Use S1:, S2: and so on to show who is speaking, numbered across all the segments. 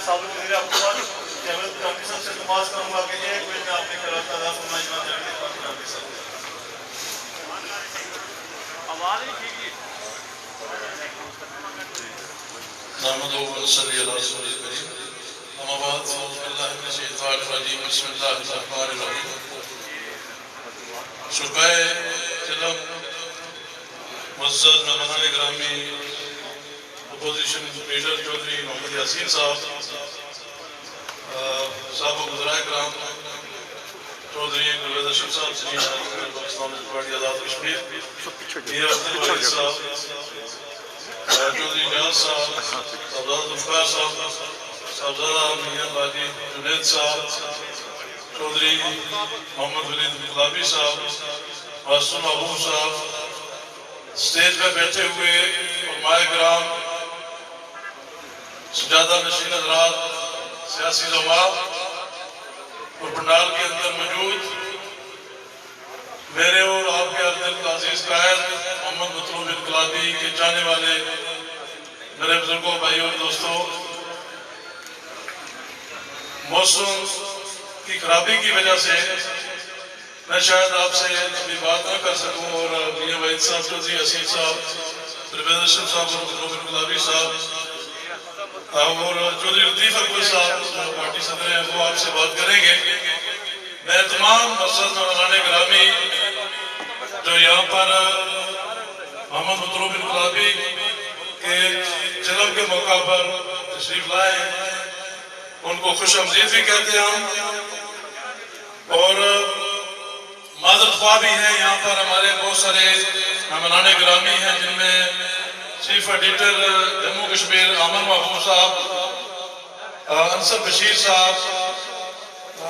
S1: سابق وزیر اقتصاد جاوید کاملی صاحب سے درخواست کروں گا کہ 1 منٹ میں آپ نے خیرات کا ادا فرمائیں جناب جاوید کاملی صاحب.
S2: نحمدہ و نصلی علی رسول الکریم. اما بعد فاعوذ باللہ من الشیطان الرجیم. بسم اللہ الرحمن الرحیم. شعبہ چلم معزز مہمان گرامی اپوزیشن لیڈر چودھری محمد یاسین صاحب، سابق وزرائے کرام چودھری پرویز اشرف صاحب سے پاکستان نیشنل پارٹی آزاد کشمیر، میاں عبدالواحد صاحب، چودھری نیاز صاحب، صاحبزادہ ذوالفقار صاحب، صاحبزادہ میاں باجی جنید صاحب، چودھری محمد ولید انقلابی صاحب، معصوم محبوب صاحب، اسٹیج پہ بیٹھے ہوئے علماء کرام، سجادہ نشین حضرات، سیاسی علماء اور پنڈال کے اندر موجود میرے اور آپ کے دل عزیز قائد محمد مطلوب انقلابی کے جانے والے میرے بزرگوں، بھائیوں اور دوستوں، موسم کی خرابی کی وجہ سے میں شاید آپ سے ابھی بات نہ کر سکوں، اور میاں وحید صاحب، چودھری حسین صاحب، پرویز اشرف صاحب اور مطلوب انقلابی صاحب اور چودھری لطیف اکبر صاحب جو پارٹی صدر ہیں، وہ آپ سے بات کریں گے. میں تمام معزز مہمان گرامی جو یہاں پر محمد مطلوب انقلابی کے چلم کے موقع پر تشریف لائے ہیں، ان کو خوش آمدید بھی کہتے ہیں، اور معذرت خواہ بھی ہیں. یہاں پر ہمارے بہت سارے مہمان گرامی ہیں، جن میں چیف ایڈیٹر جموں کشمیر عامر محبوب صاحب، انصر بشیر صاحب،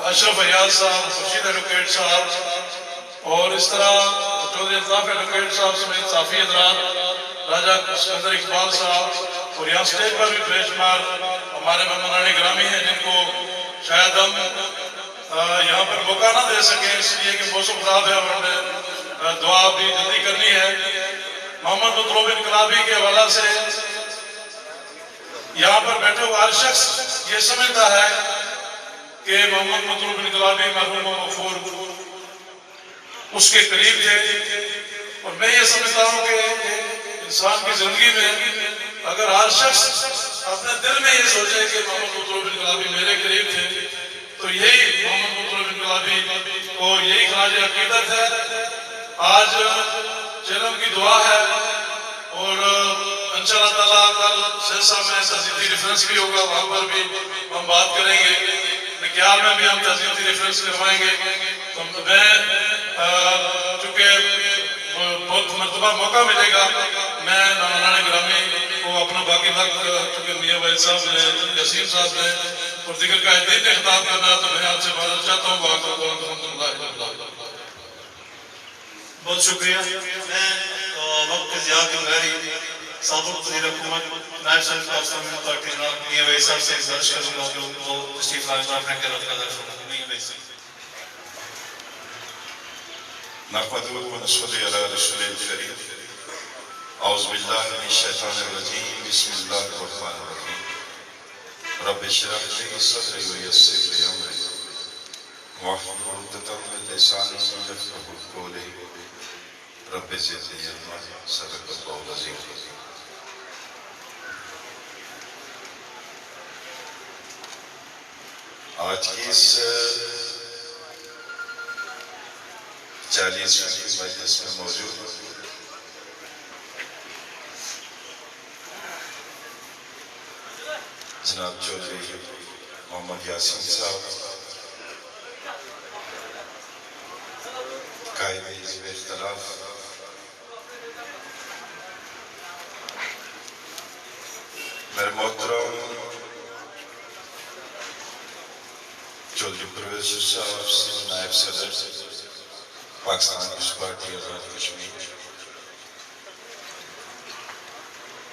S2: اشرف ایاز صاحب، خورشید ایڈوکیٹ صاحب، اور اس طرح چودھری الطاف ایڈوکیٹ صاحب سمیت صافی حضرات، راجہ اسکندر اقبال صاحب، اور یہاں سٹیج پر بھی بے شمار ہمارے مہمان گرامی ہیں جن کو شاید ہم یہاں پر موقع نہ دے سکیں اس لیے کہ موسم خراب ہے اور ہمیں دعا بھی جلدی کرنی ہے. محمد مطلوب انقلابی کے حوالہ سے یہاں پر بیٹھے ہوئے ہر شخص یہ سمجھتا ہے کہ محمد مطلوب انقلابی مرحوم و مغفور اس کے قریب تھے، اور میں یہ سمجھتا ہوں کہ انسان کی زندگی میں اگر ہر شخص اپنے دل میں یہ سوچے کہ محمد مطلوب انقلابی میرے قریب تھے، تو یہی محمد مطلوب انقلابی کو یہی خراج عقیدت ہے. آج چلم کی دعا ہے، اور انشاءاللہ تعالیٰ کل سلسلہ میں تہذیبی ریفرنس بھی ہوگا، وہاں پر بھی ہم بات کریں گے. نکیال میں بھی ہم تہذیبی ریفرنس کروائیں گے. تو میں چونکہ بہت مرتبہ موقع ملے گا، میں مہمان گرامی کو اپنا باقی وقت چونکہ میاں وحید صاحب نے، یاسین صاحب نے اور دیگر قائدین نے خطاب کرنا، تو میں آپ سے معذرت چاہتا ہوں.
S1: بہت شکریہ. میں وقت کے ضیاع کے بغیر سابق وزیر حکومت نائب صدر پاکستان نیشنل پارٹی جناب میاں وحید صاحب سے گزارش کروں گا کہ ان کو تشریف لائے اور اپنے خیرات کا ادا فرمائیں. میاں وحید صاحب.
S3: نحمدہ و نصلی علی رسول الکریم. اعوذ باللہ من الشیطان الرجیم. بسم اللہ الرحمن الرحیم. رب اشرح لي صدري ويسر لي امري واحلل عقدة من لساني يفقهوا قولي. رب زدني علما. صدق اللہ العظیم. آج کی اس 40ویں مجلس میں موجود جناب چودھری محمد یاسین صاحب، قائد حزب اختلاف، میرے محترم چودھری پرویز اشرف صاحب، نائب صدر پاکستان نیشنل پارٹی آزاد کشمیر،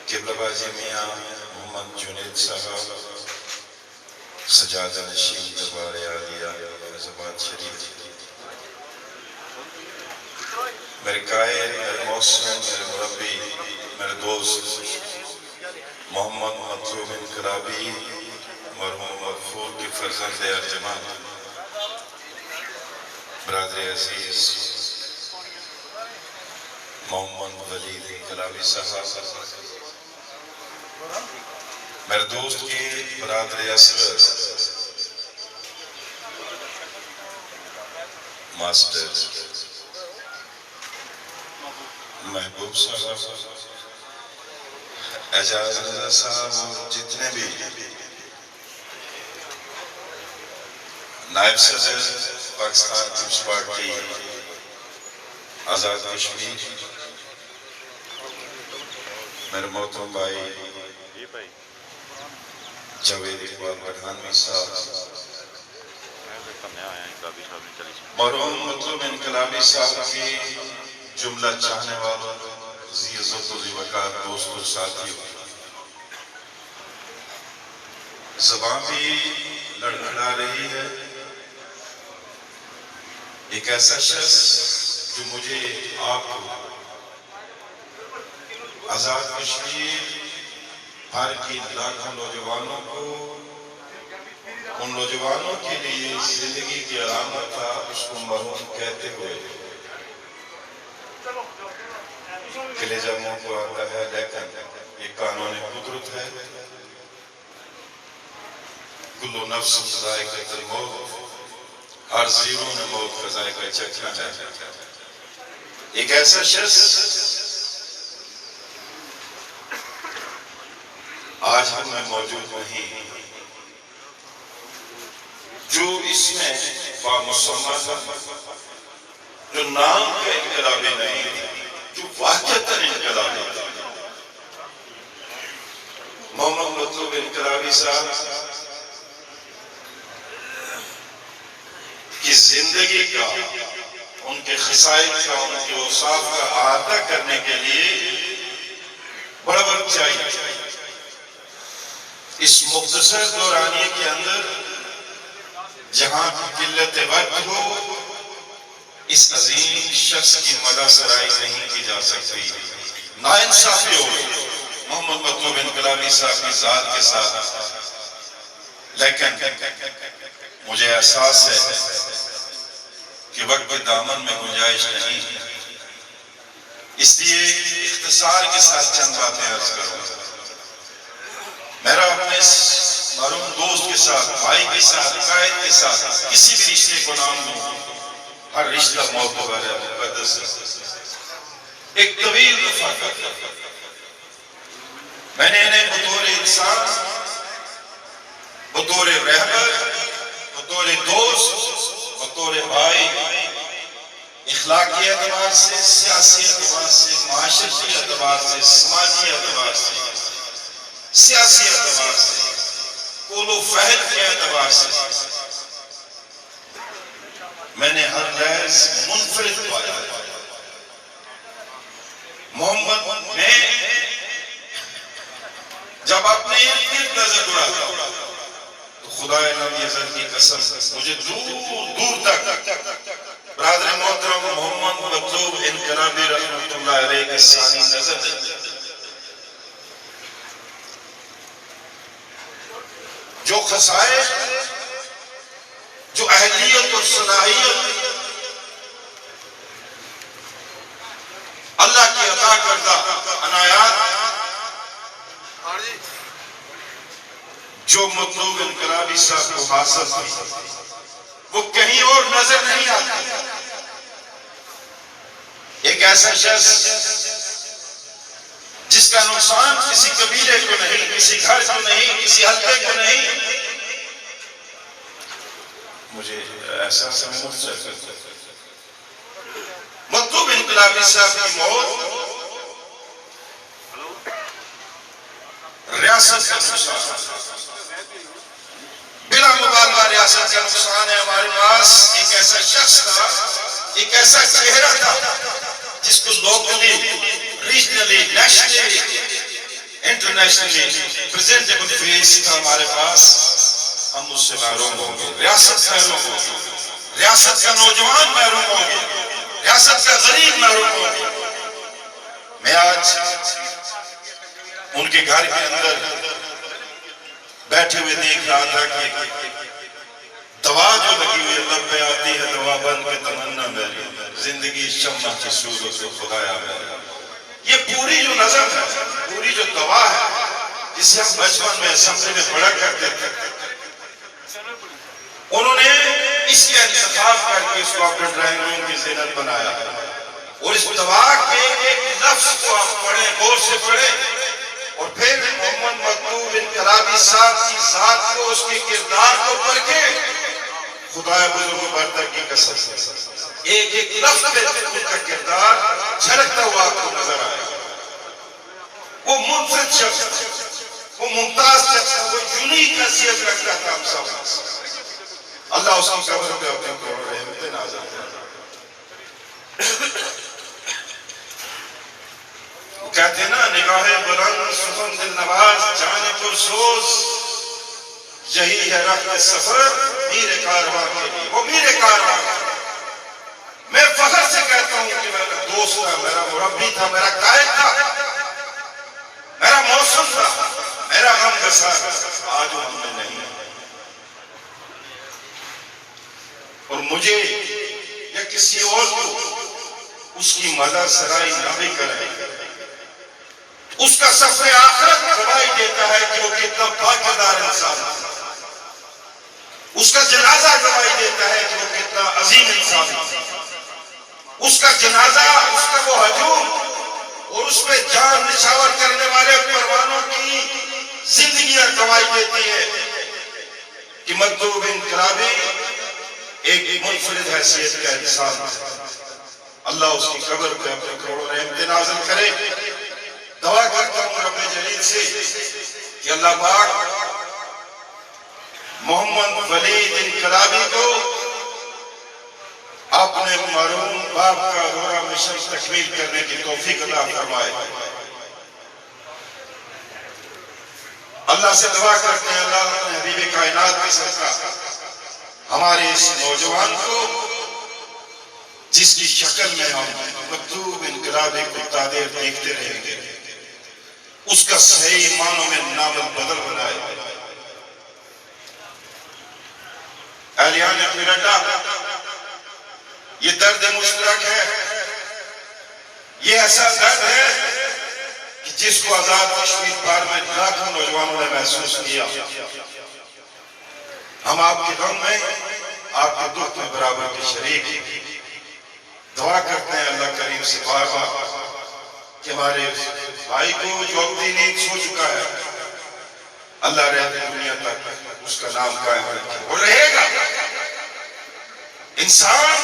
S3: قبلہ بازی میاں محمد جنید صاحب، سجادہ نشین دربار عالیہ فیض آباد شریف، میرے قائد، میرے موسم، میرے مربی، میرے دوست محمد مطلوب انقلابی مرحوم مغفور کے فرزند ارجمند برادر عزیز محمد ولید انقلابی صاحب، میرے دوست کے برادر اصغر ماسٹر محبوب صاحب، اعجاز رضا صاحب اور جتنے بھی نائب صدر پاکستان پیپلز پارٹی آزاد کشمیر، میرے محترم بھائی جاوید اقبال پٹھانوی صاحب، مرحوم مطلوب انقلابی صاحب کی جملہ چاہنے والوں، ذی عزت و ذی وقار دوستوں ساتھیوں، زبان بھی لڑکھڑا رہی ہے۔ ایک ایسا شخص جو مجھے آپ کو آزاد کشمیر بھر کی لاکھوں نوجوانوں کو، ان نوجوانوں کے لیے زندگی کی علامت تھا، اس کو مرحوم کہتے ہوئے کلیجہ منہ کو آتا ہے، لیکن یہ قانون قدرت ہے۔ کل نفس ذائقۃ الموت، ہر زیرو نے موت کا ذائقہ چکھا ہے۔ ایک ایسا شخص آج ہم میں موجود نہیں، جو اس میں بامسمہ تھا، جو نام کا انقلابی نہیں، جو واقعتاً انقلابی تھا۔ محمد مطلوب انقلابی صاحب کی زندگی کا، ان کے خصائص کا، ان کے اوصاف کا احاطہ کرنے کے لیے بڑا وقت چاہیے۔ اس مختصر دورانیے کے اندر جہاں قلت وقت ہو، اس عظیم شخص کی مدح سرائی نہیں کی جا سکتی۔ ناانصافی ہو محمد مطلوب انقلابی صاحب کی ذات کے ساتھ، لیکن مجھے احساس ہے کہ وقت کے دامن میں گنجائش نہیں، اس لیے اختصار کے ساتھ چند باتیں عرض کروں۔ میرا اپنے اس مرحوم دوست کے ساتھ، بھائی کے ساتھ، قائد کے ساتھ کسی بھی رشتے کو نام دوں، ہر رشتہ معتبر ہے، مقدس ہے۔ ایک طویل رفاقت، میں نے انہیں بطور انسان، بطور رہبر، بطور دوست، بطور بھائی، اخلاقی اعتبار سے، سیاسی اعتبار سے، معاشرتی اعتبار سے، سماجی اعتبار سے، سیاسی اعتبار سے، قول و فہم کے اعتبار سے، میں نے ہر لحظ منفرد پایا۔ محمد میں جب اپنے ارد نظر اڑاتا تو خدا لم یزل کی قسم مجھے دور دور تک برادر محترم محمد مطلوب انقلابی رحمۃ اللہ علیہ کے ثانی نظر جو خصائص، جو اہلیت اور صلاحیت اللہ کی عطا کردہ عنایات جو مطلوب انقلابی صاحب کو حاصل تھی، وہ کہیں اور نظر نہیں آتی۔ ایک ایسا شخص جس کا نقصان کسی قبیلے کو نہیں، کسی گھر کو نہیں، کسی حلقے کو نہیں، مجھے ایسا محسوس ہے۔ مطلوب انقلابی صاحب کی موت ریاست کا نقصان، بلا مبالغہ ریاست کا نقصان ہے۔ ہمارے پاس ایک ایسا شخص تھا، ایک ایسا چہرہ تھا جس کو locally, regionally, nationally, internationally presentable face تھا ہمارے پاس۔ ہم اس سے محروم ہوں گے، ریاست محروم ہوگی، ریاست کا نوجوان محروم ہوگی، ریاست کا غریب محروم ہوگی۔ میں آج ان کے گھر کے اندر بیٹھے ہوئے دیکھ رہا تھا کہ دوا جو لگی ہوئی لب پہ آتی ہے دوا بن کے تمنا میری زندگی شمع کی صورت و خدایا میری. یہ پوری جو نظم ہے، پوری جو دوا ہے جسے ہم بچپن میں اسمبلی میں پڑھا کرتے تھے، انہوں نے اس کا انتخاب کر کے اس کو اپنے ڈرائنگ روم کی زینت بنایا. اور اس دوا کے ایک لفظ کو آپ پڑھیں، غور سے پڑھیں، اور پھر محمد مطلوب انقلابی صاحب کی ذات کو، اس کے کردار کو پڑھ کے خدا بزرگ برتر کی قسم ایک ایک لفظ پہ ان کا کردار جھلکتا ہوا آپ کو نظر آئے. وہ منفرد شخص، وہ ممتاز شخص، وہ یونیک حیثیت رکھتا تھا ہم سب. اللہ اس کی قبر پہ اپنے کو رحمت نازل کرے. کہتے ہیں نا نگاہ بلند سخن دل نواز جان پرسوز، یہی ہے رفت سفر میر کارواں کے لیے. وہ میر کارواں، میں فخر سے کہتا ہوں کہ میرا دوست تھا، میرا مربی تھا، میرا قائد تھا، میرا موسم تھا، میرا غم گسار تھا. آج وہ ہم میں نہیں ہے. اور مجھے یا کسی اور کو اس کی مدد سرائی نہ بھی کرے، اس کا سفر آخرت گواہی دیتا ہے کہ وہ کتنا پاکیزہ انسان ہے. اس کا جنازہ گواہی دیتا ہے کہ وہ کتنا عظیم انسان ہے. اس کا جنازہ، اس کا وہ ہجوم اور اس پہ جان نچھاور کرنے والے پروانوں کی زندگیاں گواہی دیتی ہے کہ مطلوب انقلابی ایک منفرد حیثیت کا انسان ہے. اللہ اس کی قبر پہ اپنے کروڑوں رحمت نازل کرے. دعا کرتا ہوں رب جلیل سے کہ اللہ پاک محمد ولید انقلابی کو اپنے مرحوم باپ کا دورہ مشن تکمیل کرنے کی توفیق عطا فرمائے. اللہ سے دعا کرتے ہیں اللہ اپنے حبیب کائنات کے صدقہ ہمارے اس نوجوان کو، جس کی شکل میں ہم مطلوب انقلابی کو تادیر دیکھتے رہیں گے، اس کا صحیح معنوں میں ناول بدل بنائے. اہلیان پیرڈا، یہ درد مشترک ہے. یہ ایسا درد ہے کہ جس کو آزاد کشمیر پار میں لاکھوں نوجوانوں نے محسوس کیا. ہم آپ کے غم میں، آپ کے دکھ میں برابر کے شریک ہیں. دعا کرتے ہیں اللہ کریم سے بار بار کہ ہمارے بھائی کو جو اپنی نیند سو چکا ہے، اللہ رہتے دنیا تک اس کا نام قائم رکھے. وہ رہے گا. انسان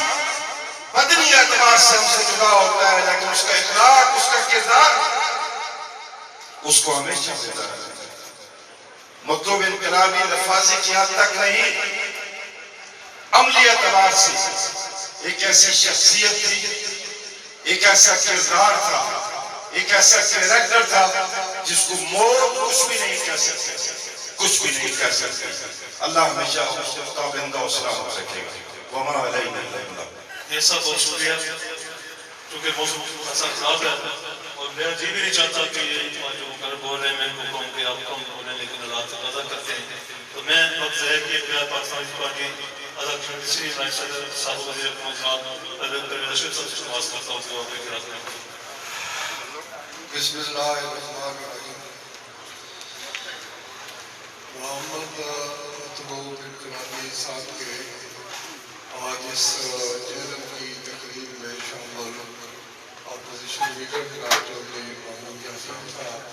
S3: بدنی اعتبار سے ہم سے جدا ہوتا ہے، لیکن اس کا اخلاق، اس کا کردار اس کو ہمیشہ زندہ رہتا ہے. مطلوب انقلابی لفاظی کی حد تک نہیں، عملی اعتبار سے ایک ایسی شخصیت تھی، ایک ایسا کردار تھا، ایک ایسا کریکٹر تھا جس کو موت کچھ بھی نہیں کہہ سکتے، کچھ بھی نہیں کہہ سکتے. اللہ ہمیشہ اس سے تابندہ و سلامت رکھے گا. وما علینا الا البلاغ.
S1: یہ سب بہت شکریہ، کیونکہ موضوع اثر خراب ہے اور میں جی بھی نہیں چاہتا کہ یہ جو کر بول رہے ہیں میں کو کہوں کہ آپ کم بولیں، لیکن اللہ تقاضا کرتے ہیں. تو میں وقت ظاہر کیا کہ پاکستان پارٹی آزاد کشمیر سینئر نائب صدر صاحب وزیر اعظم جناب پرویز رشید صاحب سے نواز کرتا ہوں کہ وہ اپنے خیرات میں.
S4: بسم اللہ الرحمن الرحیم. محمد مطلوب انقلابی صاحب کے آج اس جہلم کی تقریب میں شامل اپوزیشن لیڈر جناب چودھری محمد یاسین صاحب،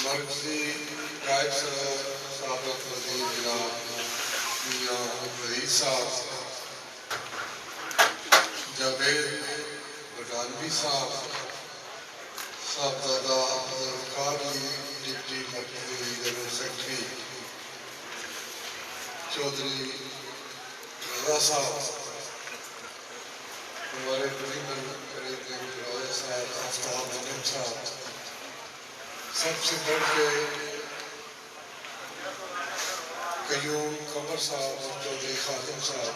S4: مرکزی نائب سابق وزیر جناب میاں فرید صاحب، جاوید بٹالوی صاحب، صاحبزادہ ذوالفقار علی ڈپٹی مرکزی جنرل سیکرٹری، چودھری رضا صاحب، ہمارے پریزیڈنٹ صاحب آفتاب نعیم صاحب، سب سے بڑھ کے قیوم قمر صاحب اور چودھری خاتم صاحب،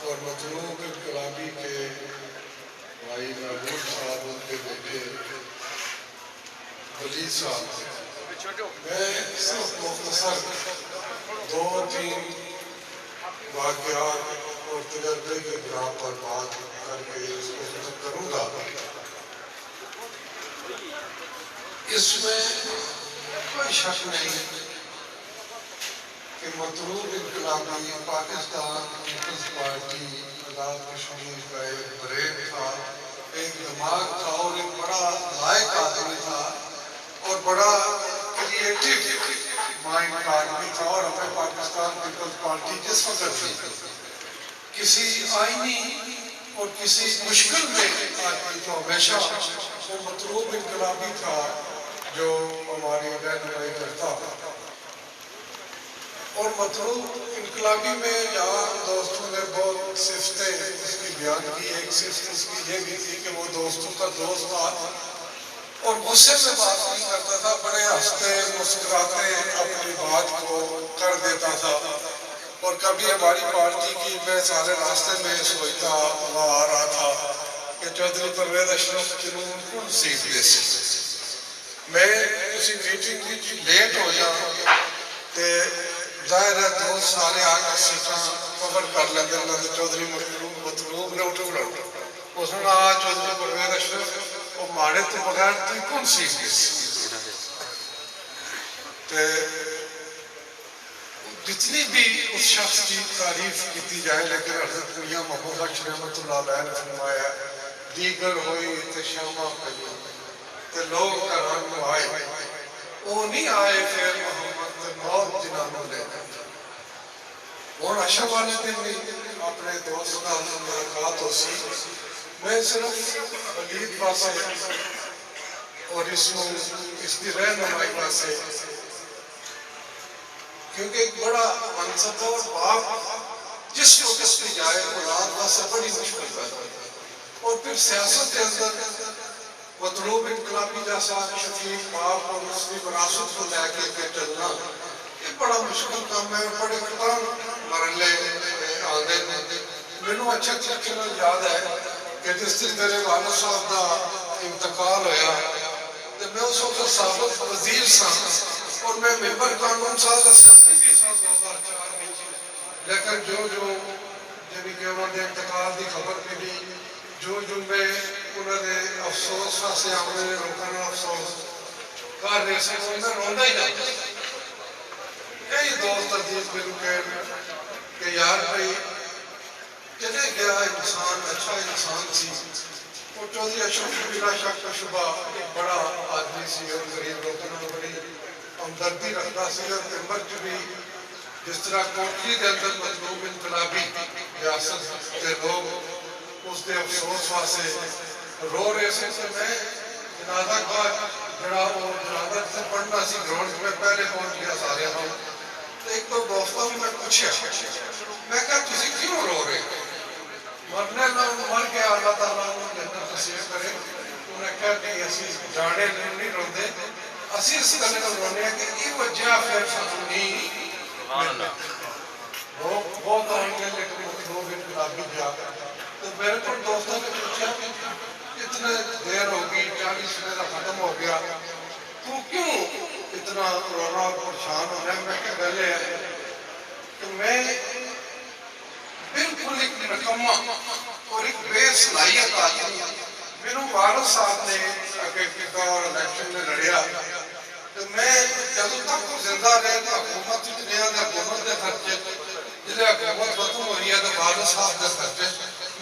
S4: اور مطلوب انقلابی کے بھائی محمود صاحب ان کے بیٹے ولید صاحب، میں صرف مختصر 2-3 واقعات اور تجربے کی بنا پر بات کر کے اس کو ختم کروں گا۔ اس میں کوئی شک نہیں کہ مطلوب انقلابی پاکستان پیپلز پارٹی آزاد کشمیر کا ایک برین تھا، ایک دماغ تھا اور ایک بڑا لائق آدمی تھا اور بڑا کریٹیو مائنڈ کا آدمی تھا، اور ہمیں پاکستان پیپلز پارٹی جس وقت تھی کسی آئینی اور کسی مشکل میں آدمی تو ہمیشہ وہ مطلوب انقلابی تھا جو ہماری رہنمائی کرتا تھا۔ اور مطلوب انقلابی میں یہاں دوستوں نے بہت صفتیں اس کی بیان کی۔ ایک صفت اس کی یہ بھی تھی کہ وہ دوستوں کا دوست تھا اور غصے میں بات نہیں کرتا تھا، بڑے ہنستے مسکراتے اپنی بات کو کر دیتا تھا۔ اور کبھی ہماری پارٹی کی میں سارے راستے میں سوچتا ہوا آ رہا تھا کہ چودھری پرویز اشرف جنہوں کون سیٹ دے سی میں کسی میٹنگ کی لیٹ ہو جاؤں تو ظاہر ہے دوست سارے آ کے سیٹاں کور کر لیندے نے۔ چودھری مطلوب نے اٹھ کھڑا اس نے آ چودھری پرویز اشرف وہ ماڑے تو بغیر تو کون سیٹ دے سی۔ جتنی بھی اس شخص کی تعریف کی جائے، لیکن حضرت میاں محمود بخش رحمۃ اللہ علیہ نے فرمایا دیگر ہوئی تے شامہ پئی تے لوگ کران نو آئے، وہ نہیں آئے پھر محمد تے موت جنانوں لے گئے۔ اور عشاء والے دن بھی اپنے دوست نال ملاقات ہو سی، میں صرف ولید پاسے اور اس کی رہنمائی پاسے، کیونکہ ایک بڑا منصب اور باپ جس وقت بھی جائے اولاد واسطے بڑی مشکل پیدا ہوتی ہے۔ اور پھر سیاست کے اندر مطلوب انقلابی جیسا شفیق باپ اور اس کی وراثت کو لے کے چلنا یہ بڑا مشکل کام ہے، بڑے کام مرحلے آتے ہیں۔ مینوں اچھے طریقے نال یاد ہے کہ جس دن میرے والد صاحب کا انتقال ہوا تو میں اس وقت سابق وزیر سا اور میں ممبر قانون ساز اسمبلی بھی سال 2004 میں، لیکن جو جب کہ انہوں نے انتقال کی خبر ملی، جو میں انہوں نے افسوس سے آمنے روکنا افسوس کر رہے سے میں رونا ہی جاتا۔ کئی دوست عزیز میرے کہ یار بھائی چلے گیا انسان، اچھا انسان سی، اور چودھری اشرف بلا شک و شبہ ایک بڑا آدمی سی اور غریب لوگوں نے بڑی ہمدردی رکھتا سی۔ اور ممبر چ بھی جس طرح کوٹلی کے اندر مطلوب انقلابی ریاست کے لوگ اس کے افسوس واسطے رو رہے سے میں جنازہ کا جڑا وہ جنازہ سے پڑھنا سی گراؤنڈ میں پہلے پہنچ گیا سارے ہم۔ ایک تو دوستوں نے پوچھا میں کہا تسی کیوں رو رہے مرنے نہ مر گیا اللہ تعالیٰ جنت نصیب کرے۔ انہوں نے کہا کہ اسی جانے نہیں روندے، اسی اس گل نال رونے کہ یہ وجہ پھر سانوں نہیں بہت آئیں گے لیکن مطلوب انقلابی جا۔ تو میرے کو دوستوں نے پوچھا کہ اتنے دیر ہوگی 40 میرا ختم ہو گیا تو کیوں اتنا رونا اور پریشان ہو رہا ہے؟ میں کہ گلے ہے کہ میں بالکل ایک نکمہ اور ایک بے صلاحیت آدمی میرے والد صاحب نے اگر کتا اور الیکشن میں لڑیا تو میں جب تک تو زندہ رہے تو حکومت دنیا نے حکومت دے خرچے جلے حکومت ختم ہو رہی ہے تو والد صاحب دے خرچے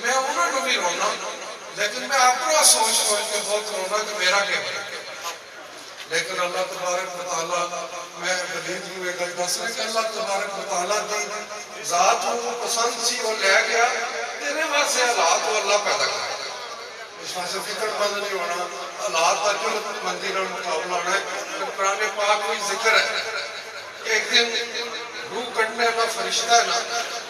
S4: میں انہوں نے بھی رونا، لیکن میں اپنا سوچ کے بہت رونا کہ میرا کیا ہے۔ لیکن اللہ تبارک و تعالیٰ میں ولید کو ایک گل دس رہے کہ اللہ تبارک و تعالیٰ کی ذات کو پسند سی اور لے گیا تیرے واسطے حالات کو اللہ پیدا کر اس واسطے فکر مند نہیں ہونا، حالات کا جو مندی اور مقابلہ ہونا ہے۔ قرآن پاک میں ذکر ہے ایک دن روح کٹنے والا فرشتہ ہے نا،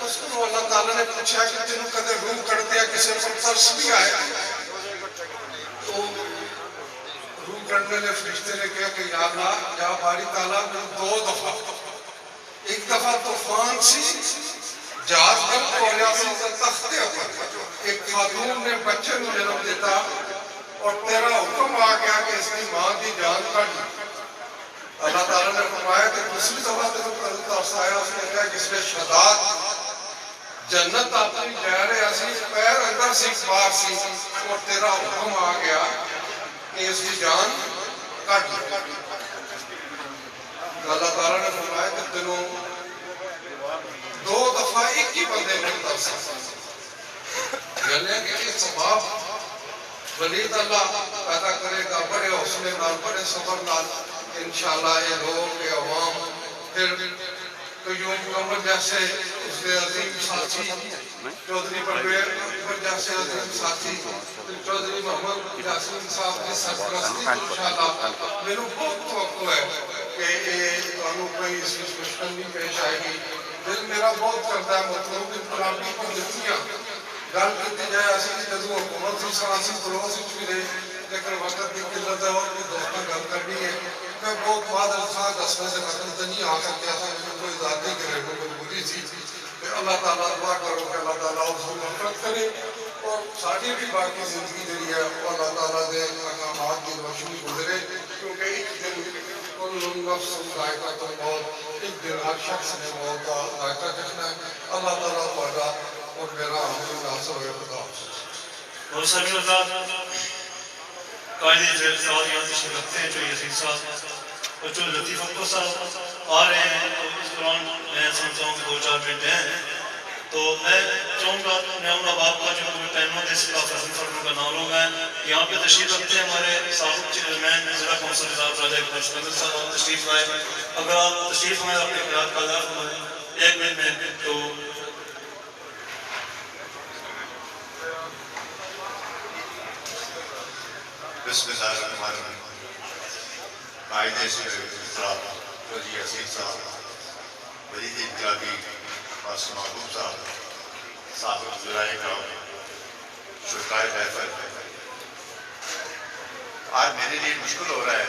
S4: اس کو اللہ تعالیٰ نے پوچھا کہ تینوں کدے روح کٹ دیا کسی پر ترس بھی آئے تو روح کٹنے والے فرشتے نے کہا کہ یا اللہ یا باری تعالیٰ میں 2 دفعہ، ایک دفعہ طوفان سی جہاز غرق ہو رہا سی تختے اوپر ایک خاتون نے بچے کو جنم دیتا اور تیرا حکم آ آ گیا کہ اس کی ماں کی جان کٹ لی. اللہ تعالیٰ نے فرمایا کہ دوسری دفعہ تینوں ترس آیا, اس نے کہا جس میں شداد جنت اپنی جا رہے اسی پیر اندر سی بار سی اور تیرا حکم آ گیا کہ اس کی جان کٹ لی. اللہ تعالیٰ نے فرمایا کہ تینوں 2 دفعہ ایک ہی بندے میں ترس یعنی کہ یہ سباب ولید اللہ پیدا کرے گا بڑے حوصلے نال بڑے صبر نال. انشاءاللہ یہ لوگ یہ عوام پھر قیوم کمر جیسے اس کے عظیم ساتھی چودھری پرویر جیسے عظیم ساتھی چودھری محمد یاسین صاحب کی سرپرستی انشاءاللہ میرے بہت توقع ہے کہ یہ قانون کوئی اس میں مشکل نہیں پیش آئے گی. دل میرا بہت کرتا ہے مطلب انقلابی کو لکھیاں گل کی جائے ایسی جدو حکومت کی سانسی پڑوس بھی رہے لیکن وقت کی قلت ہے اور بھی دوستوں گل کرنی ہے. میں بہت بعد الفاظ دسنے سے قتل تو نہیں آ سکتا تھا, مجھے کوئی ذاتی کرے کو مجبوری تھی. اللہ تعالیٰ دعا کرو کہ اللہ تعالیٰ اس کو مغفرت کرے اور ساری بھی باقی زندگی جڑی ہے اللہ تعالیٰ دے احکامات کی روشنی گزرے, کیونکہ ایک دن کل نفس ذائقہ موت, ایک دن ہر شخص نے موت کا ذائقہ چکھنا ہے. اللہ تعالیٰ تہاڈا اور میرا ہمیں ناصر ہوئے خدا.
S1: اور سبھی حضرات قائد سوال یہاں تشریف رکھتے ہیں جو یسین صاحب اور جو لطیف اکبر صاحب آ رہے ہیں. تو اس دوران میں سمجھتا ہوں کہ 2-4 منٹ ہیں تو میں چاہوں گا میں ان احباب کا جو ٹائم دے سکا فضل فرموں کا نام لوں. میں یہاں پہ تشریف رکھتے ہیں ہمارے سابق چیئرمین ضلع کونسل نظام راجہ اقبال صاحب تشریف لائے. اگر آپ تشریف لائیں اپنے خیالات کا اظہار فرمائیں 1 منٹ میں. تو
S3: بسم اللہ الرحمن الرحیم. قائد صاحب چودھری یسین صاحب, ولید انقلابی قاسم محبوب صاحب, صاحب ذرائع کرام, شرکائے محفل, آج میرے لیے مشکل ہو رہا ہے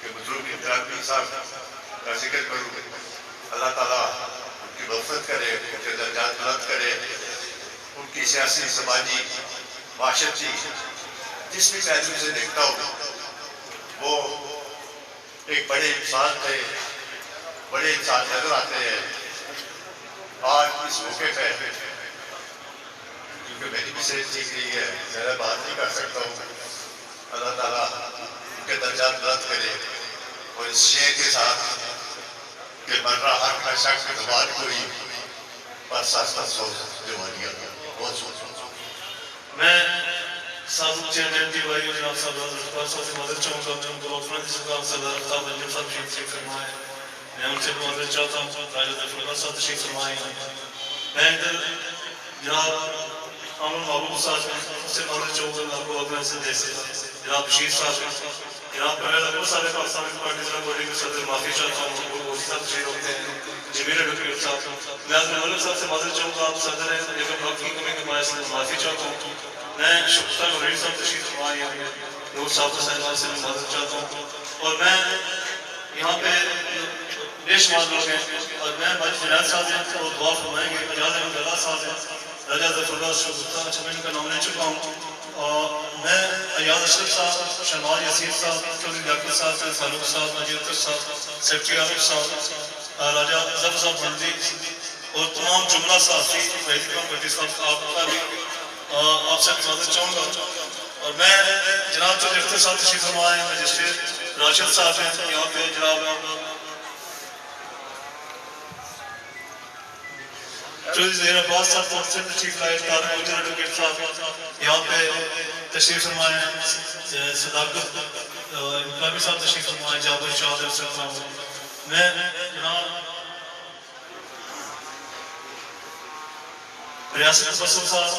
S3: کہ بزرگ انقلابی صاحب کا ذکر کروں. اللہ تعالیٰ ان کی مغفرت کرے, ان کے درجات بلند کرے, ان کی سیاسی سماجی معاشرتی جس بھی پہلو سے دیکھتا ہوں وہ ایک بڑے انسان تھے, بڑے انسان نظر آتے ہیں. آج اس موقع پہ کیونکہ میری بھی صحت ٹھیک نہیں ہے, زیادہ بات نہیں کر سکتا ہوں, اللہ تعالیٰ ان کے درجات بلند کرے اور اس شعر کے ساتھ کہ مر رہا ہر شخص کے زبان کوئی پر سستا سو جوانیاں. بہت سوچ
S1: میں سابق چیئرمین کی بھائی جناب صاحب اقبال صاحب سے مدد چاہوں گا. ان کو وقفت سرکار صدر افتاب انجم صاحب تشریف فرمائے. میں ان سے مدد چاہتا ہوں راجہ ظفر صاحب تشریف فرمائے. میں ادھر جناب عامر محبوب صاحب سے مدد چاہوں گا. آپ کو وقفت سے دے سے جناب بشیر صاحب, جناب پرویز اکبر صاحب پاکستان پارٹی ضلع بوڈی کے صدر معافی چاہتا ہوں. وہ صاحب تشریف رکھتے ہیں. جمیل ڈاکٹر صاحب, میں اعظم ملک صاحب سے مدد چاہوں گا. آپ صدر ہیں لیکن وقت کی کمی کے باعث معافی چاہتا ہوں. میں شکتا غریب صاحب تشریف فرمائے, نور صاحب صاحب سے میں مدد چاہتا ہوں. اور میں یہاں پہ بے شمار لوگ ہیں اور میں بھائی جناب صاحب ہیں وہ دعا فرمائیں گے. اجاز احمد اللہ صاحب ہیں, راجہ ظفر اللہ شکتا, اچھا میں ان کا نام لے چکا ہوں. اور میں ایاز اشرف صاحب, شمال یسیر صاحب, چودھری ڈاکٹر صاحب, فاروق صاحب, نجیر اختر صاحب, سیکٹری عارف صاحب, راجہ ظفر صاحب بندی اور تمام جملہ صحافی فیض اکرم بٹی صاحب آپ کا بھی آپ سے مدد چاہوں گا. اور میں جناب چودھری اختر صاحب تشریف فرمائے, مجسٹریٹ راشد صاحب ہیں یہاں پہ, جناب چودھری زہیر عباس صاحب وقت سے تشریف لائے, طارق مجر ایڈوکیٹ صاحب یہاں پہ تشریف فرمائے, صداقت انقلابی صاحب تشریف فرمائے, جابر شاہ صاحب. میں جناب ریاست بسر صاحب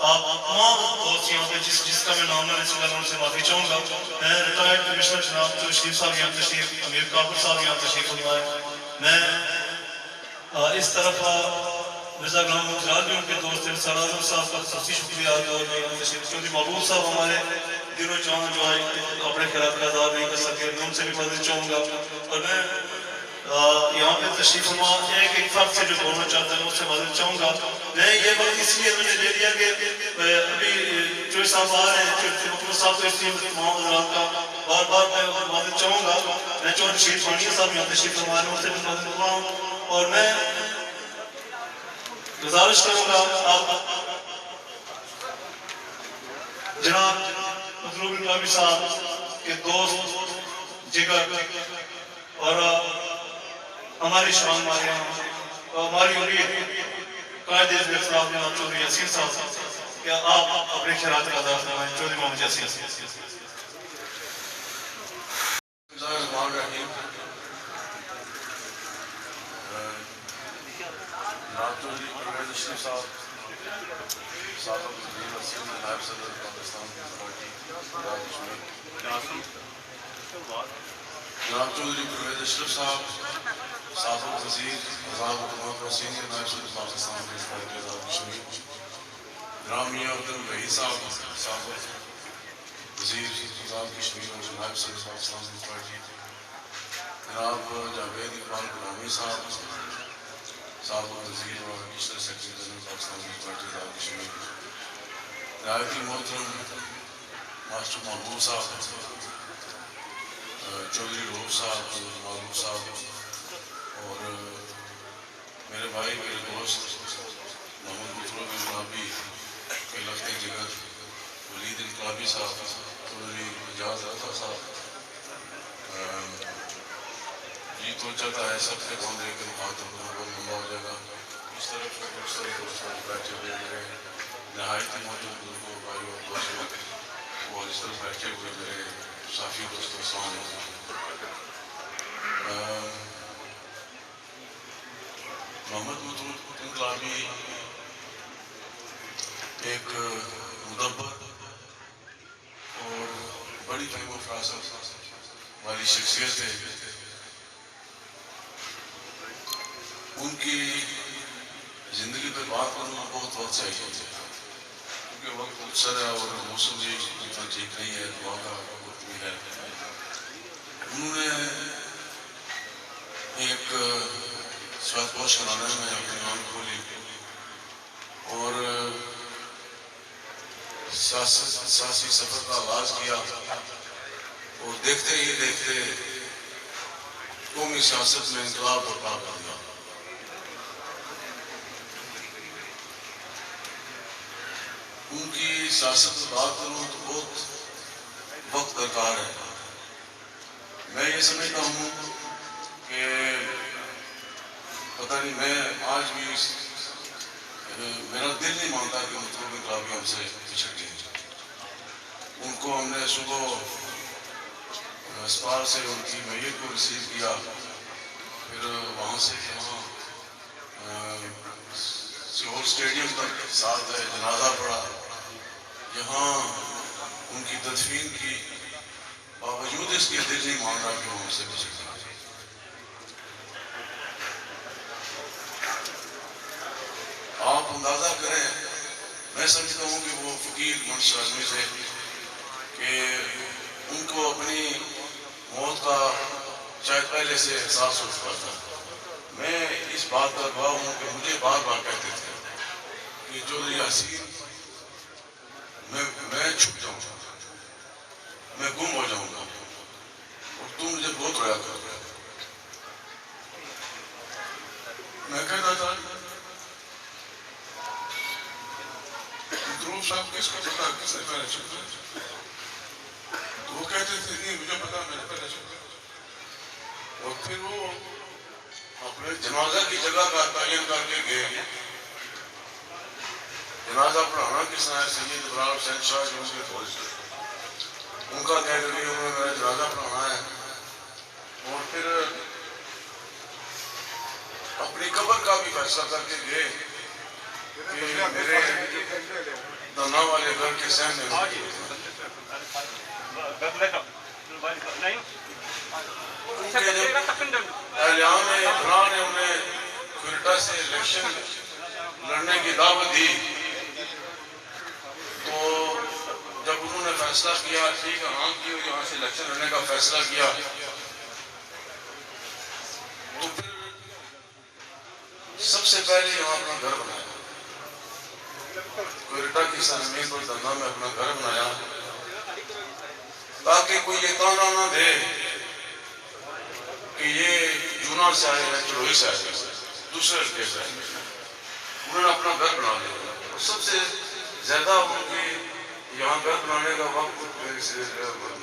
S1: آپ تمام بہت یہاں پہ جس کا میں نام لینے سے ان سے معافی چاہوں گا. میں ریٹائرڈ کمشنر جناب شریف صاحب یہاں تشریف, امیر کابر صاحب یہاں تشریف فرمائے. میں اس طرف مرزا غلام مجرال بھی ان کے دوست ہیں, سر اعظم صاحب کا خصوصی شکریہ ادا کرتا ہوں. چودھری محبوب صاحب ہمارے دنوں جان جو ہے اپنے خیالات کا اظہار نہیں کر سکے, میں ان سے بھی مدد چاہوں گا. اور میں یہاں پہ تشریف فرما ایک فرق سے جو بولنا چاہتا ہوں اس سے مدد چاہوں گا. میں یہ وقت اس لیے میں نے دے دیا کہ ابھی جو چودھری صاحب آ رہے ہیں، مکمل صاحب کو اس لیے تمام حضرات کا بار بار میں معذرت چاہوں گا. میں چودھری شریف بانیہ صاحب یہاں تشریف فرما رہے ہیں، ان سے بھی معذرت ہوا ہوں. اور میں گزارش کروں گا آپ جناب مطلوب انقلابی صاحب کے دوست جگر اور ہماری شان مارے اور ہماری امید قائد حزب اختلاف جناب چودھری یاسین صاحب، کیا آپ اپنے خیالات کا اظہار فرمائیں. چودھری محمد یاسین.
S5: جناب چودھری پرویز اشرف صاحب، سابق وزیر وسیم نائب صدر پاکستان پیپلز پارٹی پنجاب کشمیر. جناب چودھری پرویز اشرف صاحب، سابق وزیر آزاد حکومت و سینئر نائب صدر پاکستان پیپلز پارٹی پنجاب کشمیر. جناب میاں عبد الوحید صاحب، سابق وزیر آزاد کشمیر اور نائب صدر پاکستان پیپلز پارٹی. جناب جاوید اقبال غلامی صاحب، سابق وزیر اور additional secretary general Pakistan Peoples Party Punjab Kashmir. نہایت ہی محترم ماسٹر محبوب صاحب، چودھری روب صاحب، محبوب صاحب اور میرے بھائی میرے دوست محمد مطلوب انقلابی کے لخت جگر ولید انقلابی صاحب، چودھری اجاز رضا صاحب. جی تو چلتا ہے سب سے کام دے کے مخاطب بہت لمبا ہو جائے گا. اس طرف سے دوسرے دوستوں بیٹھے ہوئے میرے نہایت ہی موجود بزرگوں بھائیوں اور دوستوں اور اس طرف بیٹھے ہوئے میرے ساتھی دوستوں، السلام علیکم. محمد مطلوب انقلابی ایک مدبر اور بڑی فہم و فراست والی شخصیت ہے. ان کی زندگی پہ بات کرنا بہت وقت چاہیے کیونکہ وقت اکثر ہے اور موسم بھی اتنا ٹھیک نہیں ہے، دعا کا وقت بھی ہے. انہوں نے ایک سوات پوش کرانے میں اپنی آنکھ کھولی اور سیاسی سفر کا آغاز کیا اور دیکھتے ہی دیکھتے قومی سیاست میں انقلاب برپا کر دیا. ان کی سیاست سے بات کروں تو بہت وقت درکار ہے. میں یہ سمجھتا ہوں کہ پتہ نہیں، میں آج بھی میرا دل نہیں مانتا کہ مطلوب انقلابی ہم سے پچھڑ گئے. ان کو ہم نے صبح اسپال سے ان کی میت کو ریسیو کیا، پھر وہاں سے یہاں سیول اسٹیڈیم تک ساتھ جنازہ پڑا. یہاں ان کی تدفین کی، باوجود اس کے دل نہیں مان رہا کہ وہ ہم سے بچ گئے. آپ اندازہ کریں، میں سمجھتا ہوں کہ وہ فقیر منشا آدمی تھے کہ ان کو اپنی موت کا شاید پہلے سے احساس ہو چکا تھا. میں اس بات کا گواہ ہوں کہ مجھے بار بار کہتے تھے کہ چودھری یاسین میں چھپ جاؤں گا، میں گم ہو جاؤں گا اور تم مجھے بہت رویا کرو گے. میں کہتا تھا مطلوب صاحب کس کو پتا کس نے پہلے چھپا؟ تو وہ کہتے تھے نہیں مجھے پتا میں نے پہلے چھپا. اور پھر وہ اپنے جنازہ کی جگہ کا تعین کر کے گئے. جنازہ پڑھانا کس نے؟ سید ابراہیم حسین شاہ جو ان کے دوست تھے، ان کا کہہ کر کے انہوں نے میرا جنازہ پڑھانا ہے. اور پھر اپنی قبر کا بھی فیصلہ کر کے گئے کہ میرے دنا والے گھر کے سامنے اہلیان عمران نے انہیں کوئٹہ سے الیکشن لڑنے کی دعوت دی. تو جب انہوں نے فیصلہ کیا ٹھیک ہے ہاں کی یہاں سے الیکشن لڑنے کا فیصلہ کیا، تو پھر سب سے پہلے یہاں اپنا گھر بنایا. کوئٹہ کی سرزمین پر دنیا میں اپنا گھر تاکہ کوئی یہ تانا نہ دے کہ یہ جونا سے آئے ہیں، چڑوئی سے آئے ہیں، دوسرے علاقے سے آئے ہیں۔ انہوں نے اپنا گھر بنا لیا اور سب سے زیادہ ان کی یہاں گھر بنانے کا وقت